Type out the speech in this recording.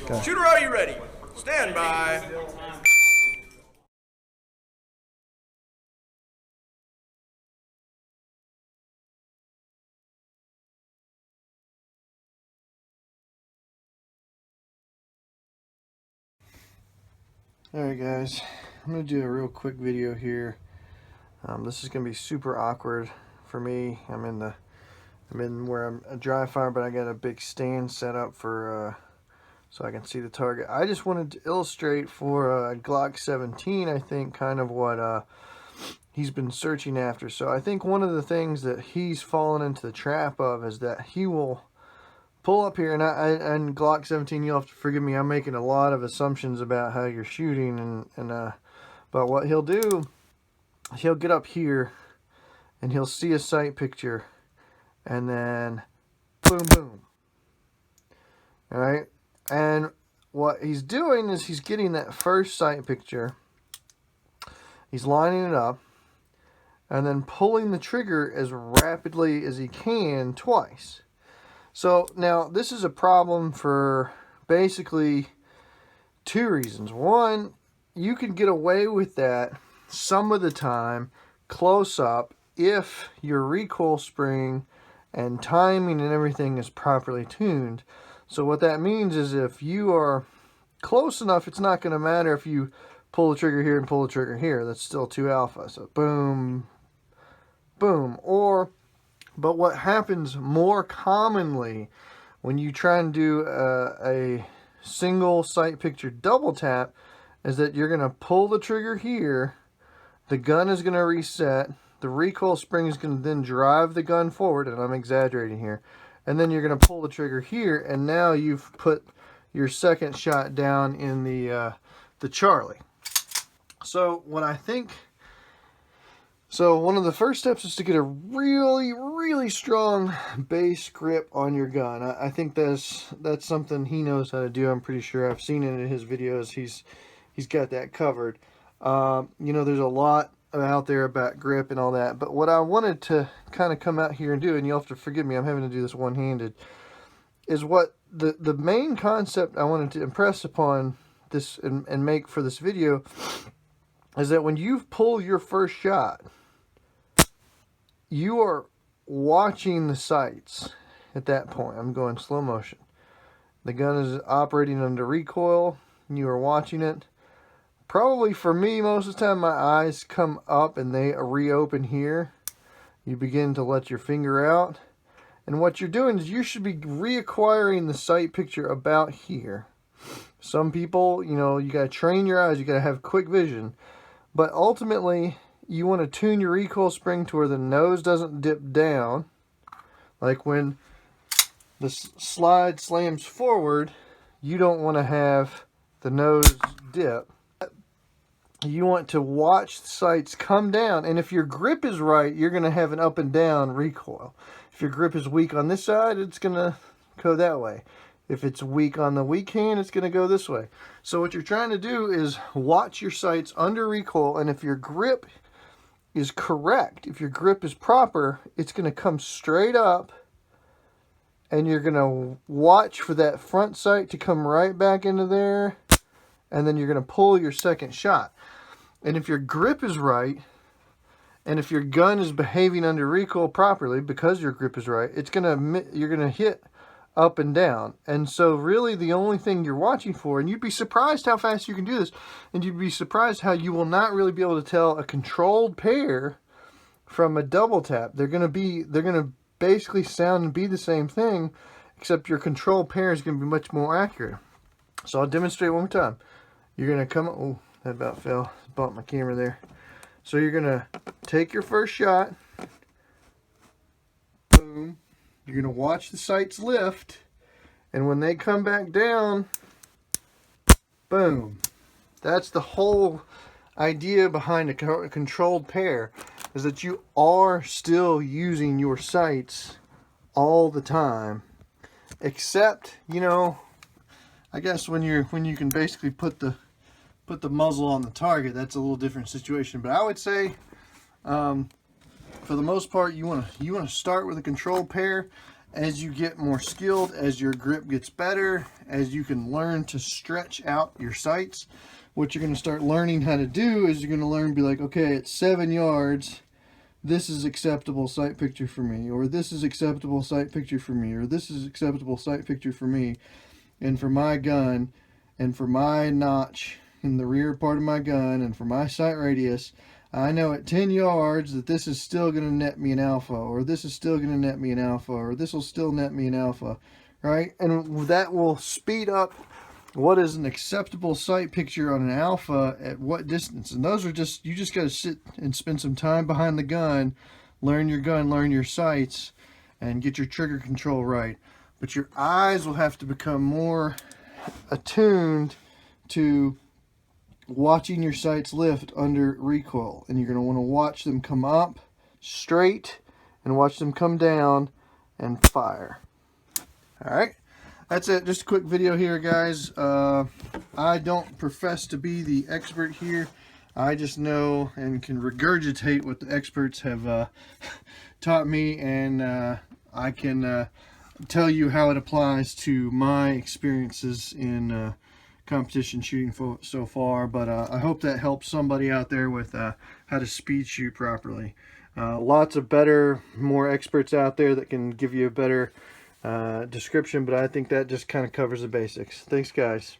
Okay. Shooter, are you ready? Stand by. Alright guys, I'm going to do a real quick video here. This is going to be super awkward for me. I'm in where I'm a dry fire, but I got a big stand set up for so I can see the target. I just wanted to illustrate for Glock 17, I think, kind of what he's been searching after. So I think one of the things that he's fallen into the trap of is that he will pull up here, and Glock 17, you'll have to forgive me, I'm making a lot of assumptions about how you're shooting, but what he'll do, he'll get up here, and he'll see a sight picture, and then boom, boom. Alright? And what he's doing is he's getting that first sight picture, he's lining it up, and then pulling the trigger as rapidly as he can twice. So now this is a problem for basically two reasons. One, you can get away with that some of the time close up if your recoil spring and timing and everything is properly tuned. So what that means is if you are close enough, it's not going to matter if you pull the trigger here and pull the trigger here. That's still 2 alpha. So boom, boom. But what happens more commonly when you try and do a single sight picture double tap is that you're going to pull the trigger here, the gun is going to reset, the recoil spring is going to then drive the gun forward, and I'm exaggerating here, and then you're going to pull the trigger here, and now you've put your second shot down in the Charlie. So what I think... So one of the first steps is to get a really, really strong base grip on your gun. I think that's something he knows how to do. I'm pretty sure I've seen it in his videos. He's got that covered. You know, there's a lot out there about grip and all that. But what I wanted to kind of come out here and do, and you'll have to forgive me, I'm having to do this one-handed, is what the main concept I wanted to impress upon this and make for this video is that when you pull your first shot, you are watching the sights at that point. I'm going slow motion. The gun is operating under recoil. You are watching it. Probably for me, most of the time, my eyes come up and they reopen here. You begin to let your finger out. And what you're doing is you should be reacquiring the sight picture about here. Some people, you know, you got to train your eyes. You got to have quick vision. But ultimately, you want to tune your recoil spring to where the nose doesn't dip down. Like when the slide slams forward, you don't want to have the nose dip. You want to watch the sights come down. And if your grip is right, you're going to have an up and down recoil. If your grip is weak on this side, it's going to go that way. If it's weak on the weak hand, it's going to go this way. So what you're trying to do is watch your sights under recoil, and if your grip is correct, if your grip is proper, it's going to come straight up, and you're going to watch for that front sight to come right back into there, and then you're going to pull your second shot. And if your grip is right, and if your gun is behaving under recoil properly, because your grip is right, you're going to hit up and down. And so really the only thing you're watching for, and you'd be surprised how fast you can do this, and you'd be surprised how you will not really be able to tell a controlled pair from a double tap. They're going to basically sound and be the same thing, except your controlled pair is going to be much more accurate. So I'll demonstrate one more time. You're going to come, oh, that about fell, bumped my camera there. So you're going to take your first shot, boom. You're going to watch the sights lift, and when they come back down, boom. That's the whole idea behind a controlled pair, is that you are still using your sights all the time, except, you know, I guess when you can basically put the muzzle on the target, that's a little different situation. But I would say, for the most part, you want to start with a controlled pair, as you get more skilled, as your grip gets better, as you can learn to stretch out your sights, what you're going to start learning how to do is you're going to learn to be like, okay, at 7 yards, this is acceptable sight picture for me, or this is acceptable sight picture for me, or this is acceptable sight picture for me, and for my gun, and for my notch in the rear part of my gun, and for my sight radius, I know at 10 yards that this is still going to net me an alpha, or this is still going to net me an alpha, or this will still net me an alpha, right? And that will speed up what is an acceptable sight picture on an alpha at what distance. And those are just, you just got to sit and spend some time behind the gun, learn your sights, and get your trigger control right. But your eyes will have to become more attuned to watching your sights lift under recoil, and you're going to want to watch them come up straight and watch them come down and fire. All right, that's it. Just a quick video here, guys. I don't profess to be the expert here. I just know and can regurgitate what the experts have taught me, and I can tell you how it applies to my experiences in competition shooting so far. But I hope that helps somebody out there with how to speed shoot properly. Lots of better, more experts out there that can give you a better description, but I think that just kind of covers the basics. Thanks, guys.